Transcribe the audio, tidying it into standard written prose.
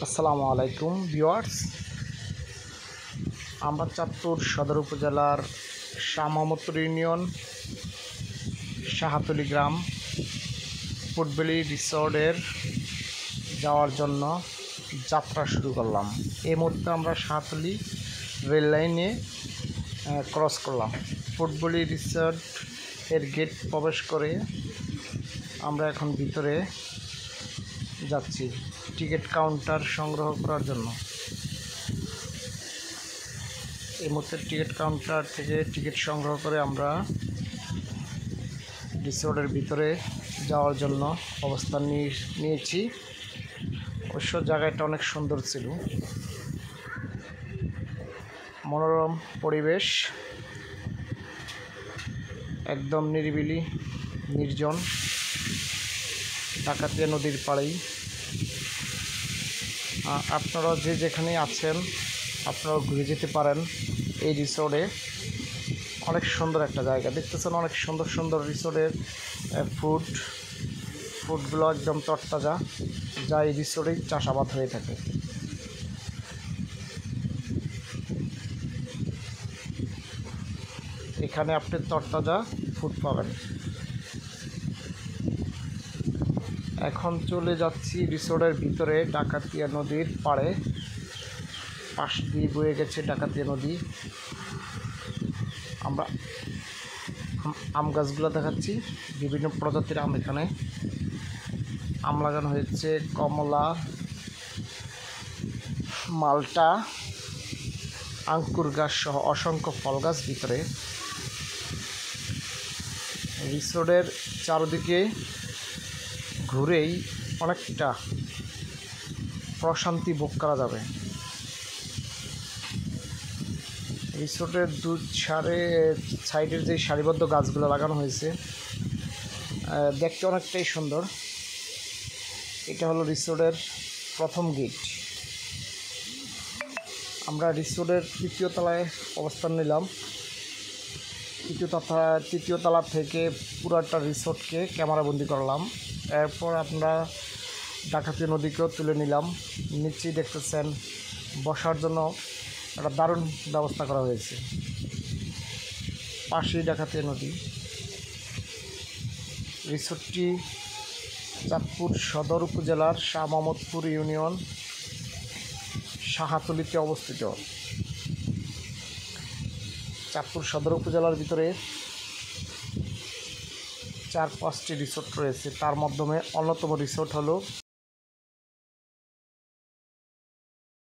আসসালামু আলাইকুম ভিউয়ার্স। আমরা চাঁদপুর সদর উপজেলার শাহ মোহাম্মদপুর ইউনিয়ন শাহাতলী গ্রাম ফুটবেলি রিসোর্টের যাওয়ার জন্য যাত্রা শুরু করলাম। এই মুহূর্তে আমরা শাহাতলী রেল লাইনে ক্রস করলাম। ফুটবেলি রিসোর্ট এর গেট প্রবেশ করে আমরা এখন ভিতরে যাচ্ছি টিকিট কাউন্টার সংগ্রহ করার জন্য। এই মুহূর্তে টিকিট কাউন্টার থেকে টিকিট সংগ্রহ করে আমরা রিসোর্টের ভিতরে যাওয়ার জন্য অবস্থান নিয়েছি। অবশ্য জায়গাটা অনেক সুন্দর ছিল, মনোরম পরিবেশ, একদম নিরিবিলি নির্জন, ডাকাতিয়া নদীর পাড়েই। আপনারা যে যেখানে আছেন আপনারা ঘুরে যেতে পারেন। এই রিসোর্টে অনেক সুন্দর একটা জায়গা দেখতেছেন, অনেক সুন্দর সুন্দর রিসোর্টের ফুডগুলো একদম তরতাজা, যা এই রিসোর্টেই চাষাবাদ হয়ে থাকে। এখানে আপনি তরতাজা ফুড পাবেন। এখন চলে যাচ্ছি রিসোর্টের ভিতরে, ডাকাতিয়া নদীর পাড়ে, পাশ দিয়ে বয়ে গেছে ডাকাতিয়া নদী। আমরা আম গাছগুলো দেখাচ্ছি, বিভিন্ন প্রজাতির আম। এখানে আম লাগানো হয়েছে, কমলা, মালটা, আঙ্কুর গাছ সহ অসংখ্য ফল গাছ ভিতরে। রিসোর্টের চারদিকে ঘুরেই অনেকটা প্রশান্তি ভোগ করা যাবে। রিসোর্টের সাইডের যে সারিবদ্ধ গাছগুলো লাগানো হয়েছে দেখতে অনেকটাই সুন্দর। এটা হলো রিসোর্টের প্রথম গেট। আমরা রিসোর্টের তৃতীয় তলায় অবস্থান নিলাম। তৃতীয় তলা থেকে পুরাটা রিসোর্টকে ক্যামেরাবন্দি করলাম। এরপর আমরা ডাকাতিয়া নদীকেও তুলে নিলাম। নিচেই দেখতেছেন বসার জন্য একটা দারুণ ব্যবস্থা করা হয়েছে, পাশেই ডাকাতিয়া নদী। রিসোর্টটি চাঁদপুর সদর উপজেলার শাহ মোহাম্মদপুর ইউনিয়ন শাহাতলীতে অবস্থিত। চাঁদপুর সদর উপজেলার ভিতরে 4-5টি রিসোর্ট রয়েছে, তার মাধ্যমে অন্যতম রিসোর্ট হলো